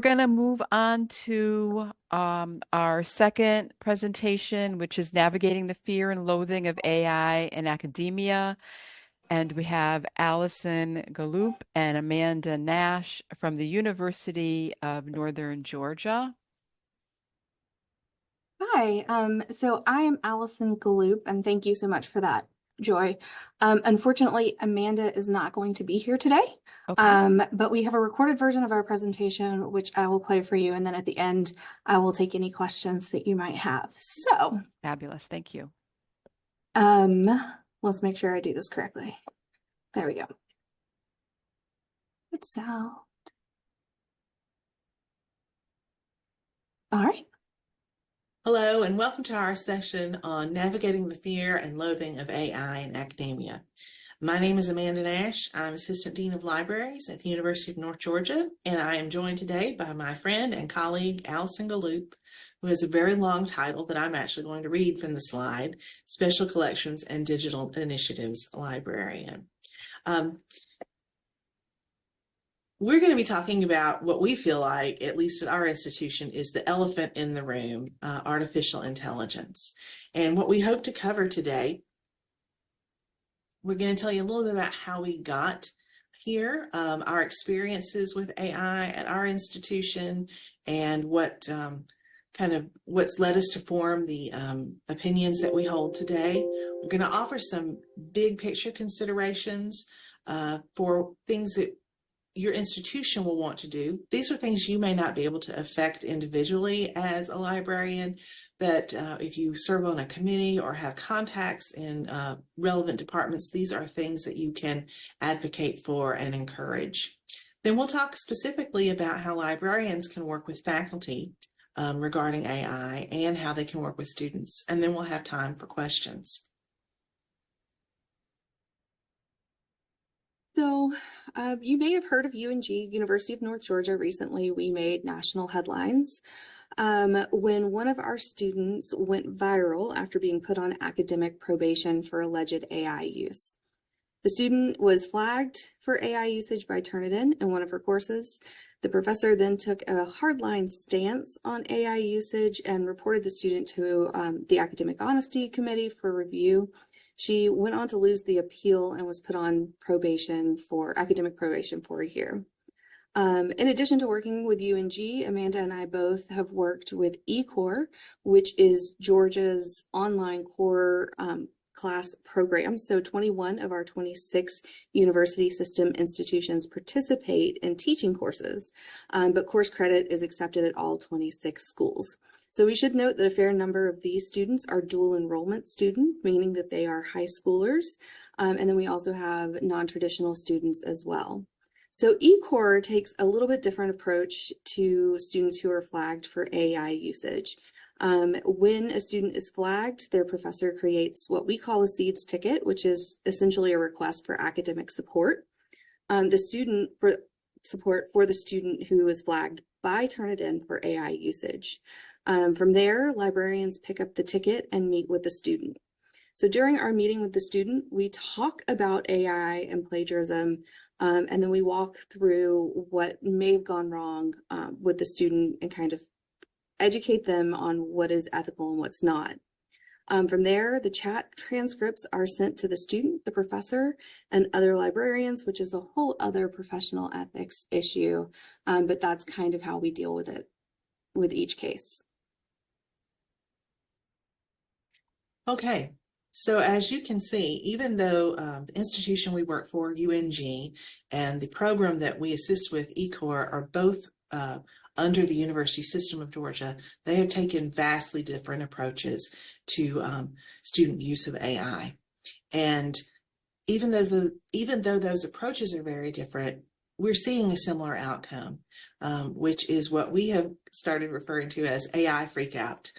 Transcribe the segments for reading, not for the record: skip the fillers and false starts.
We're going to move on to our second presentation, which is Navigating the Fear and Loathing of AI in Academia. And we have Allison Galloop and Amanda Nash from the University of Northern Georgia. Hi, so I am Allison Galloop, and thank you so much for that, Joy. Unfortunately, Amanda is not going to be here today, Okay. but we have a recorded version of our presentation, which I will play for you, and then at the end, I will take any questions that you might have. So, Fabulous. Thank you. um, let's make sure I do this correctly. There we go. It's out. All right. Hello, and welcome to our session on navigating the fear and loathing of AI in academia. My name is Amanda Nash. I'm Assistant Dean of Libraries at the University of North Georgia, and I am joined today by my friend and colleague, Allison Galloop, who has a very long title that I'm actually going to read from the slide, Special Collections and Digital Initiatives Librarian. We're going to be talking about what we feel like, at least at our institution, is the elephant in the room, artificial intelligence. And what we hope to cover today, we're going to tell you a little bit about how we got here, our experiences with AI at our institution, and what what's led us to form the opinions that we hold today. We're going to offer some big picture considerations for things that your institution will want to do. These are things you may not be able to affect individually as a librarian, but if you serve on a committee or have contacts in relevant departments, these are things that you can advocate for and encourage. Then we'll talk specifically about how librarians can work with faculty regarding AI and how they can work with students. And then we'll have time for questions. So you may have heard of UNG, University of North Georgia. Recently, we made national headlines when one of our students went viral after being put on academic probation for alleged AI use. The student was flagged for AI usage by Turnitin in one of her courses. The professor then took a hardline stance on AI usage and reported the student to the Academic Honesty Committee for review. She went on to lose the appeal and was put on academic probation for a year. In addition to working with UNG, Amanda and I both have worked with eCore, which is Georgia's online core class program. So 21 of our 26 university system institutions participate in teaching courses, but course credit is accepted at all 26 schools. So we should note that a fair number of these students are dual enrollment students, meaning that they are high schoolers. And then we also have non-traditional students as well. So eCore takes a little bit different approach to students who are flagged for AI usage. When a student is flagged, their professor creates what we call a SEEDS ticket, which is essentially a request for academic support. Support for the student who is flagged by Turnitin for AI usage. From there, librarians pick up the ticket and meet with the student. So during our meeting with the student, we talk about AI and plagiarism, and then we walk through what may have gone wrong with the student and kind of educate them on what is ethical and what's not. From there, the chat transcripts are sent to the student, the professor, and other librarians, which is a whole other professional ethics issue, but that's kind of how we deal with it with each case. Okay, so as you can see, even though the institution we work for, UNG, and the program that we assist with, eCore, are both under the University System of Georgia, they have taken vastly different approaches to student use of AI. And even though those approaches are very different, we're seeing a similar outcome, which is what we have started referring to as AI freakout.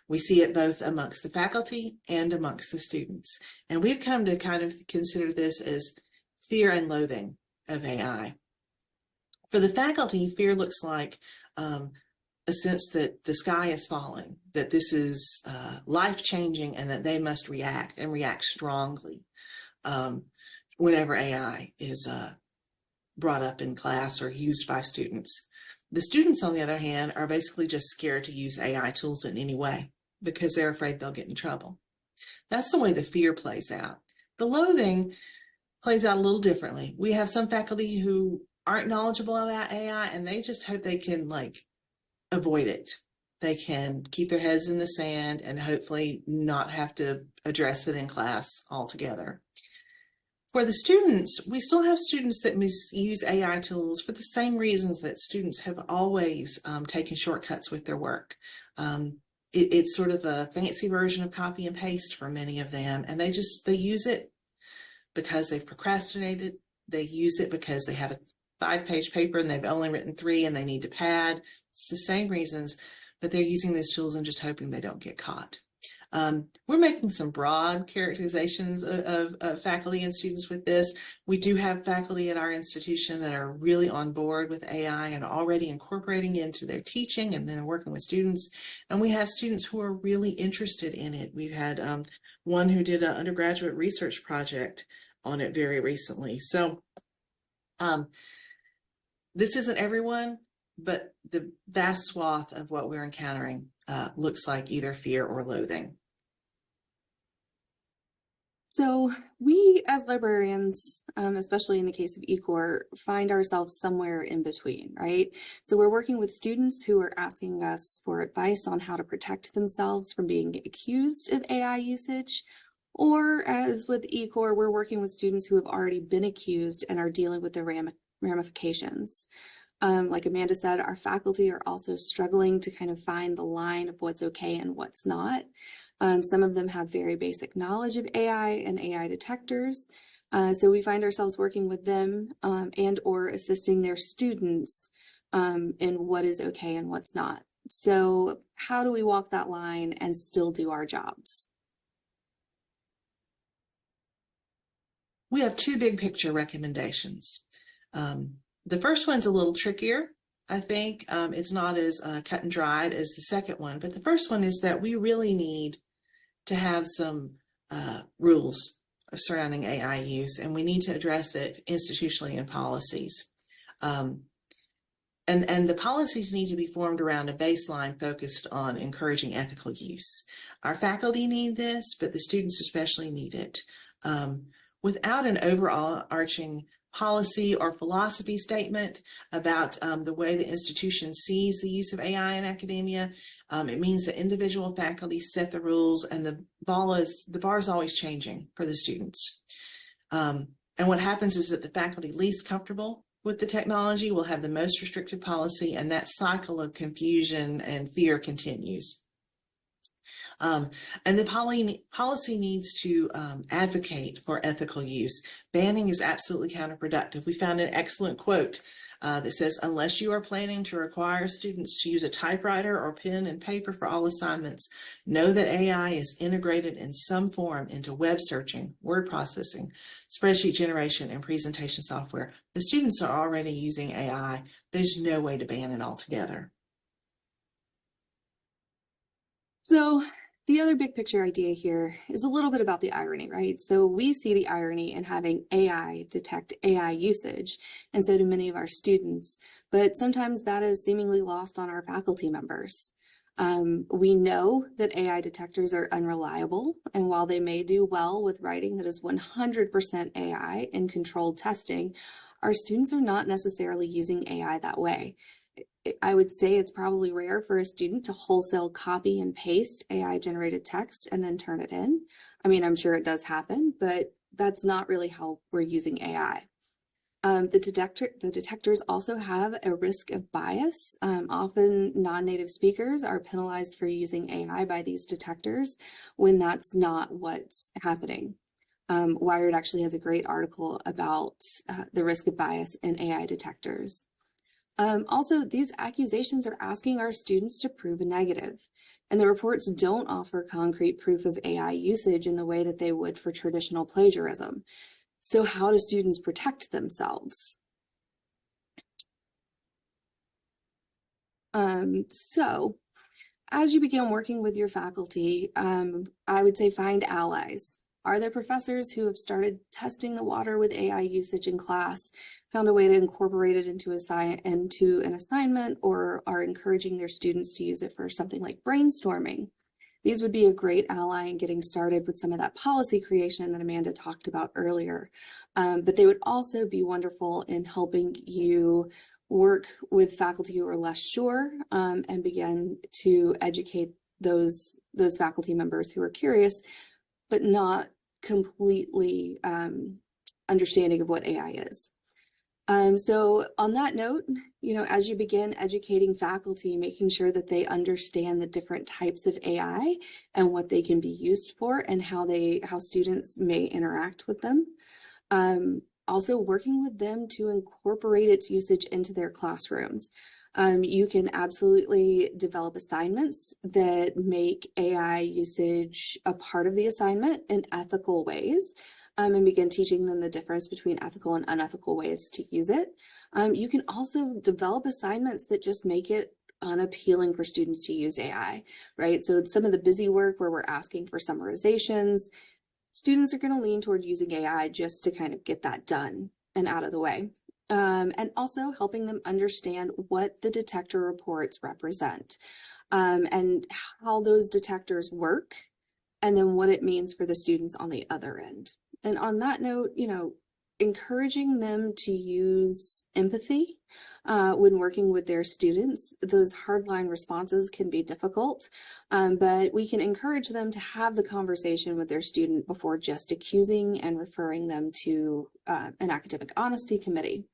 We see it both amongst the faculty and amongst the students. And we've come to kind of consider this as fear and loathing of AI. For the faculty, fear looks like a sense that the sky is falling, that this is life-changing, and that they must react and react strongly whenever AI is brought up in class or used by students. The students, on the other hand, are basically just scared to use AI tools in any way because they're afraid they'll get in trouble. That's the way the fear plays out. The loathing plays out a little differently. We have some faculty who aren't knowledgeable about AI and they just hope they can avoid it. They can keep their heads in the sand and hopefully not have to address it in class altogether. For the students, we still have students that misuse AI tools for the same reasons that students have always taken shortcuts with their work. It's sort of a fancy version of copy and paste for many of them, and they use it because they've procrastinated. They use it because they have a 5-page paper and they've only written 3 and they need to pad. It's the same reasons, but they're using these tools and just hoping they don't get caught. We're making some broad characterizations of faculty and students with this. We do have faculty at our institution that are really on board with AI and already incorporating it into their teaching and then working with students. And we have students who are really interested in it. We've had one who did an undergraduate research project on it very recently. So this isn't everyone, but the vast swath of what we're encountering looks like either fear or loathing. So we, as librarians, especially in the case of eCore, find ourselves somewhere in between, right? So we're working with students who are asking us for advice on how to protect themselves from being accused of AI usage. Or as with eCore, we're working with students who have already been accused and are dealing with the ramifications. Like Amanda said, our faculty are also struggling to kind of find the line of what's okay and what's not. Some of them have very basic knowledge of AI and AI detectors. So we find ourselves working with them and or assisting their students in what is okay and what's not. So how do we walk that line and still do our jobs? We have 2 big picture recommendations. The first one's a little trickier. I think it's not as cut and dried as the second one, but the first one is that we really need to have some rules surrounding AI use, and we need to address it institutionally in policies. And the policies need to be formed around a baseline focused on encouraging ethical use. Our faculty need this, but the students especially need it. Without an overall arching policy or philosophy statement about the way the institution sees the use of AI in academia, it means that individual faculty set the rules, and the bar is always changing for the students. And what happens is that the faculty least comfortable with the technology will have the most restrictive policy, and that cycle of confusion and fear continues. And the policy needs to advocate for ethical use. Banning is absolutely counterproductive. We found an excellent quote that says, unless you are planning to require students to use a typewriter or pen and paper for all assignments, know that AI is integrated in some form into web searching, word processing, spreadsheet generation, and presentation software. The students are already using AI. There's no way to ban it altogether. So the other big picture idea here is a little bit about the irony, right? So we see the irony in having AI detect AI usage, and so do many of our students, but sometimes that is seemingly lost on our faculty members. We know that AI detectors are unreliable, and while they may do well with writing that is 100% AI in controlled testing, our students are not necessarily using AI that way. I would say it's probably rare for a student to wholesale copy and paste AI generated text and then turn it in. I mean, I'm sure it does happen, but that's not really how we're using AI. The detectors also have a risk of bias. Often non-native speakers are penalized for using AI by these detectors when that's not what's happening. Wired actually has a great article about the risk of bias in AI detectors. Also, these accusations are asking our students to prove a negative, and the reports don't offer concrete proof of AI usage in the way that they would for traditional plagiarism. So how do students protect themselves? So as you begin working with your faculty, I would say find allies. Are there professors who have started testing the water with AI usage in class, found a way to incorporate it into an assignment, or are encouraging their students to use it for something like brainstorming? These would be a great ally in getting started with some of that policy creation that Amanda talked about earlier. But they would also be wonderful in helping you work with faculty who are less sure, and begin to educate those faculty members who are curious, but not completely understanding of what AI is. So on that note, as you begin educating faculty, making sure that they understand the different types of AI and what they can be used for and how students may interact with them. Also working with them to incorporate its usage into their classrooms. You can absolutely develop assignments that make AI usage a part of the assignment in ethical ways, and begin teaching them the difference between ethical and unethical ways to use it. You can also develop assignments that just make it unappealing for students to use AI, right? So some of the busy work where we're asking for summarizations, students are going to lean toward using AI just to kind of get that done and out of the way. And also helping them understand what the detector reports represent, and how those detectors work, and then what it means for the students on the other end. And on that note, encouraging them to use empathy when working with their students. Those hardline responses can be difficult, but we can encourage them to have the conversation with their student before just accusing and referring them to an academic honesty committee.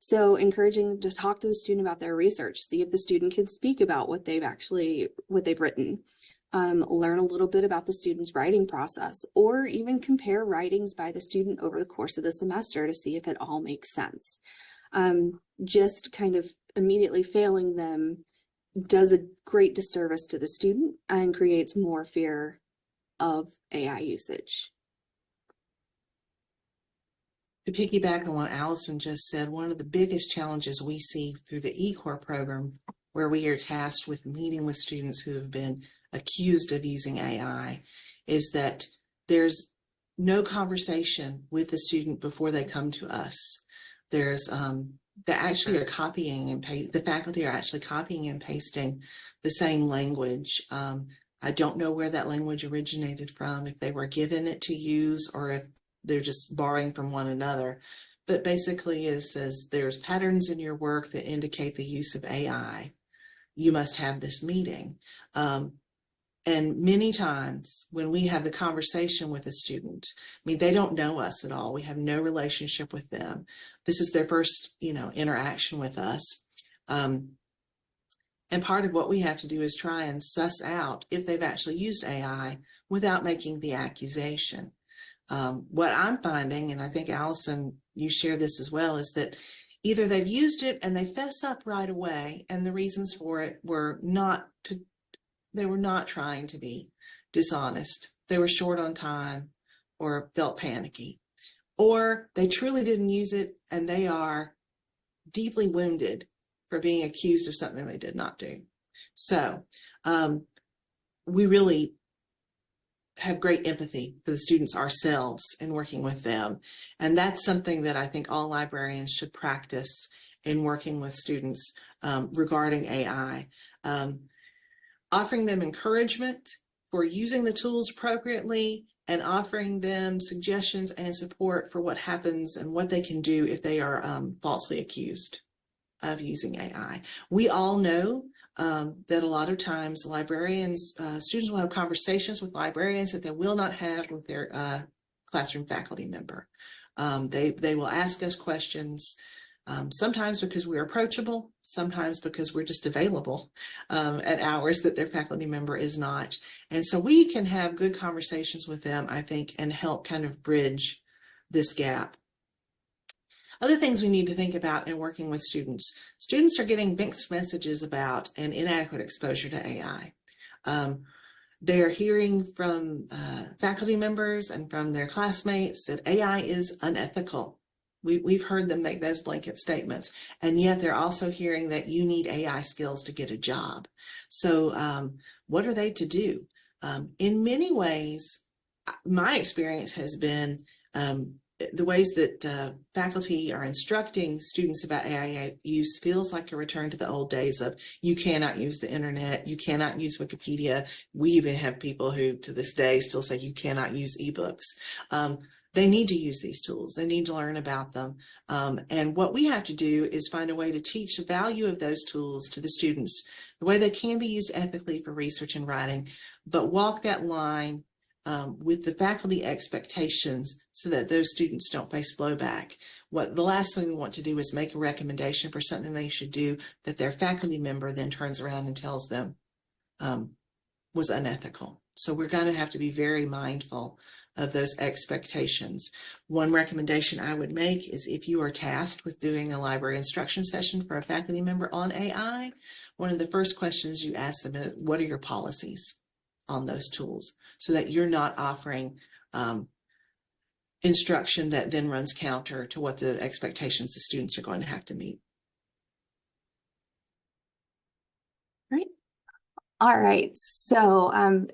So encouraging them to talk to the student about their research, see if the student can speak about what they've written. Learn a little bit about the student's writing process, or even compare writings by the student over the course of the semester to see if it all makes sense. Just kind of immediately failing them does a great disservice to the student and creates more fear of AI usage. To piggyback on what Allison just said, one of the biggest challenges we see through the eCore program, where we are tasked with meeting with students who have been accused of using AI, is that there's no conversation with the student before they come to us. There's they actually are copying and the faculty are actually copying and pasting the same language. I don't know where that language originated from, if they were given it to use or if they're just borrowing from one another. But basically it says there's patterns in your work that indicate the use of AI. You must have this meeting. And many times when we have the conversation with a student, I mean, they don't know us at all. We have no relationship with them. This is their first, interaction with us. And part of what we have to do is try and suss out if they've actually used AI without making the accusation. What I'm finding, and I think Allison, you share this as well, is that either they've used it and they fess up right away, and the reasons for it were they were not trying to be dishonest. They were short on time or felt panicky, or they truly didn't use it and they are deeply wounded for being accused of something they did not do. So we really have great empathy for the students ourselves in working with them. And that's something that I think all librarians should practice in working with students regarding AI. Offering them encouragement for using the tools appropriately, and offering them suggestions and support for what happens and what they can do if they are falsely accused of using AI. We all know that a lot of times librarians, students will have conversations with librarians that they will not have with their classroom faculty member. They will ask us questions, sometimes because we're approachable, sometimes because we're just available at hours that their faculty member is not. And so we can have good conversations with them, I think, and help kind of bridge this gap. Other things we need to think about in working with students. Students are getting mixed messages about an inadequate exposure to AI. They're hearing from faculty members and from their classmates that AI is unethical. We've heard them make those blanket statements, and yet they're also hearing that you need AI skills to get a job. So what are they to do? In many ways, my experience has been the ways that faculty are instructing students about AI use feels like a return to the old days of you cannot use the internet, you cannot use Wikipedia. We even have people who to this day still say you cannot use ebooks. They need to use these tools. They need to learn about them. And what we have to do is find a way to teach the value of those tools to the students, the way they can be used ethically for research and writing, but walk that line with the faculty expectations so that those students don't face blowback. The last thing we want to do is make a recommendation for something they should do that their faculty member then turns around and tells them was unethical. So we're going to have to be very mindful of those expectations. One recommendation I would make is if you are tasked with doing a library instruction session for a faculty member on AI, one of the first questions you ask them is, what are your policies on those tools, so that you're not offering instruction that then runs counter to what the expectations the students are going to have to meet. Right. All right. So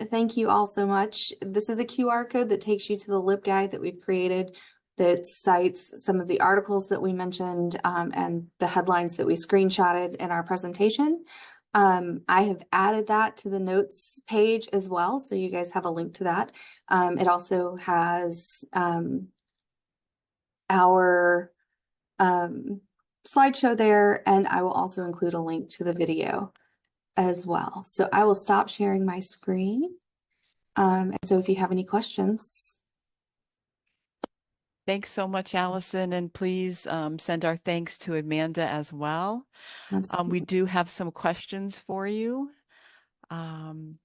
thank you all so much. This is a QR code that takes you to the LibGuide that we've created that cites some of the articles that we mentioned and the headlines that we screenshotted in our presentation. I have added that to the notes page as well, so you guys have a link to that. It also has our slideshow there, and I will also include a link to the video as well. So I will stop sharing my screen. And so if you have any questions. Thanks so much, Allison, and please send our thanks to Amanda as well. We do have some questions for you. And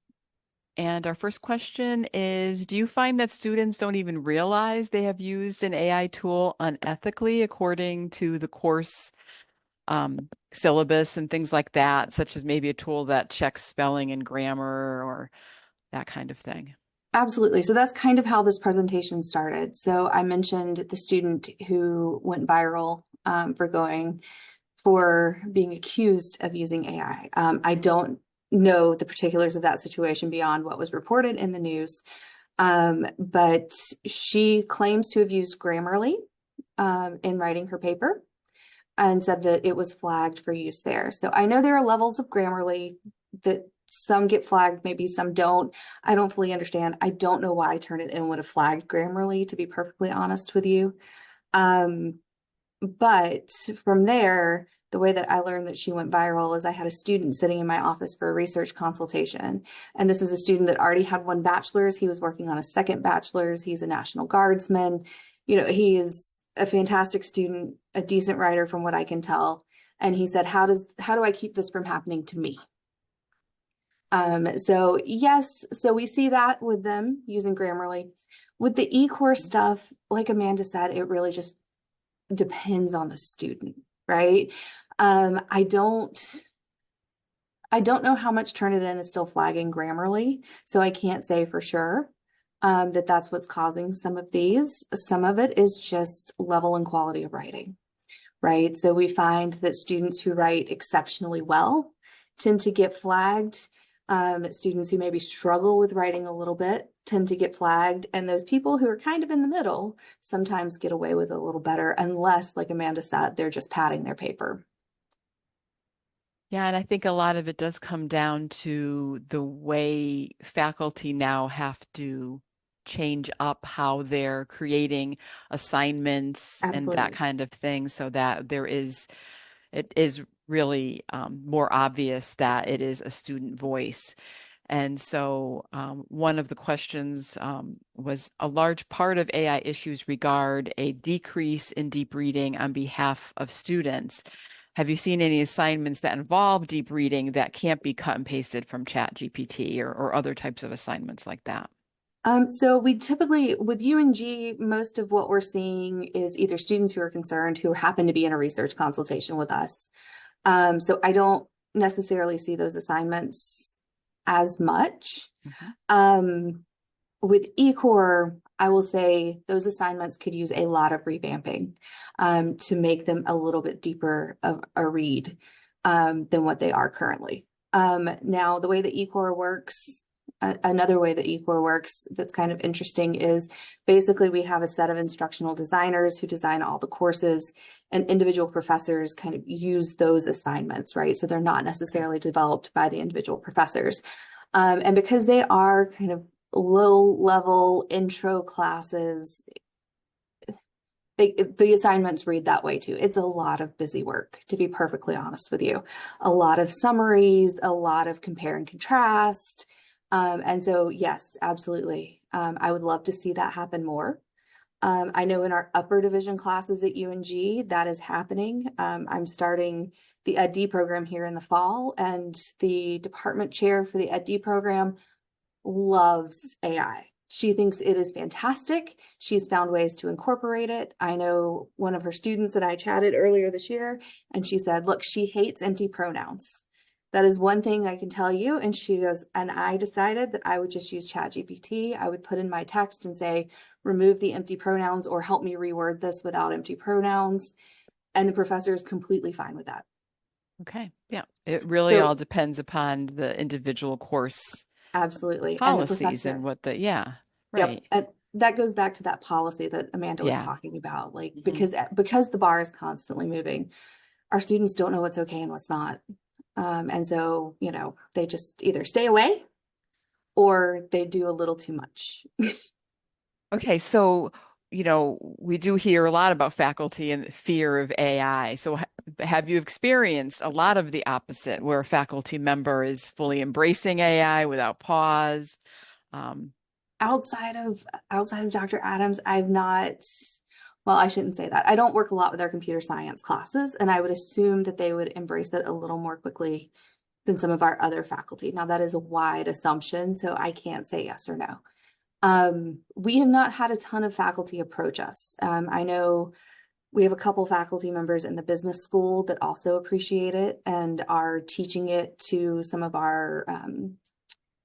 our first question is, do you find that students don't even realize they have used an AI tool unethically according to the course syllabus and things like that, such as maybe a tool that checks spelling and grammar or that kind of thing? Absolutely. So that's kind of how this presentation started. So I mentioned the student who went viral for being accused of using AI. I don't know the particulars of that situation beyond what was reported in the news, but she claims to have used Grammarly in writing her paper and said that it was flagged for use there. So I know there are levels of Grammarly that some get flagged, maybe some don't. I don't fully understand. I don't know why Turnitin would have flagged Grammarly, to be perfectly honest with you. But from there, the way that I learned that she went viral is I had a student sitting in my office for a research consultation. And this is a student that already had one bachelor's. He was working on a second bachelor's. He's a National Guardsman. You know, he is a fantastic student, a decent writer from what I can tell. And he said, how do I keep this from happening to me? So yes, so we see that with them using Grammarly. With the e-course stuff, like Amanda said, it really just depends on the student, right? I don't know how much Turnitin is still flagging Grammarly, so I can't say for sure that that's what's causing some of these. Some of it is just level and quality of writing, right? So we find that students who write exceptionally well tend to get flagged. Students who maybe struggle with writing a little bit tend to get flagged. And those people who are kind of in the middle sometimes get away with it a little better, unless, like Amanda said, they're just padding their paper. Yeah, and I think a lot of it does come down to the way faculty now have to change up how they're creating assignments and that Absolutely. kind of thing, so that it is really more obvious that it is a student voice. And so one of the questions was, a large part of AI issues regard a decrease in deep reading on behalf of students. Have you seen any assignments that involve deep reading that can't be cut and pasted from ChatGPT or other types of assignments like that? So we typically, with UNG, most of what we're seeing is either students who are concerned who happen to be in a research consultation with us. So I don't necessarily see those assignments as much. With eCore, I will say those assignments could use a lot of revamping to make them a little bit deeper of a read than what they are currently. Now, the way that eCore works, another way that eCore works that's kind of interesting is basically we have a set of instructional designers who design all the courses, and individual professors kind of use those assignments, right? So they're not necessarily developed by the individual professors. And because they are kind of low-level intro classes, the assignments read that way too. It's a lot of busy work, to be perfectly honest with you. A lot of summaries, a lot of compare and contrast. And so, yes, absolutely. I would love to see that happen more. I know in our upper division classes at UNG, that is happening. I'm starting the Ed.D program here in the fall, and the department chair for the Ed.D program loves AI. She thinks it is fantastic. She's found ways to incorporate it. I know one of her students and I chatted earlier this year, and she said, look, she hates empty pronouns. That is one thing I can tell you. And she goes, and I decided that I would just use ChatGPT. I would put in my text and say, remove the empty pronouns or help me reword this without empty pronouns. And the professor is completely fine with that. Okay. Yeah. It really all So depends upon the individual course absolutely. And the policies and professor, what the, yeah, yep. right. And that goes back to that policy that Amanda was Yeah. talking about, like, Mhm. because the bar is constantly moving, our students don't know what's okay and what's not. And so, you know, they just either stay away or they do a little too much. Okay. So, we do hear a lot about faculty and fear of AI. So have you experienced a lot of the opposite where a faculty member is fully embracing AI without pause? Um, Outside of Dr. Adams, I've not, well, I shouldn't say that. I don't work a lot with our computer science classes, and I would assume that they would embrace it a little more quickly than some of our other faculty. Now, that is a wide assumption, so I can't say yes or no. We have not had a ton of faculty approach us. I know we have a couple faculty members in the business school that also appreciate it and are teaching it to some of our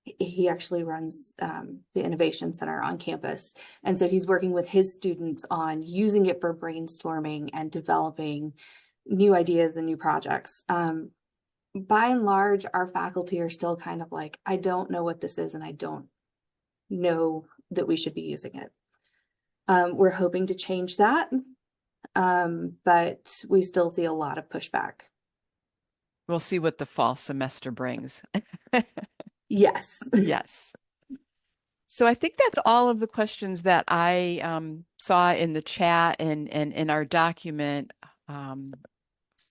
he actually runs the innovation center on campus. And so he's working with his students on using it for brainstorming and developing new ideas and new projects. By and large, our faculty are still kind of like, I don't know what this is, and I don't know that we should be using it. We're hoping to change that, but we still see a lot of pushback. we'll see what the fall semester brings. Yes. Yes. So I think that's all of the questions that I saw in the chat and in our document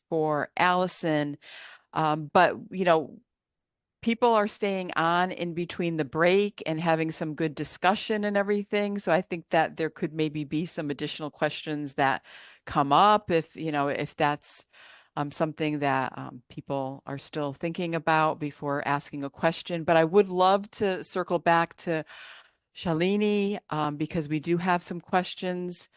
for Allison. But, people are staying on in between the break and having some good discussion and everything. So I think that there could maybe be some additional questions that come up if that's something that people are still thinking about before asking a question. But I would love to circle back to Shalini because we do have some questions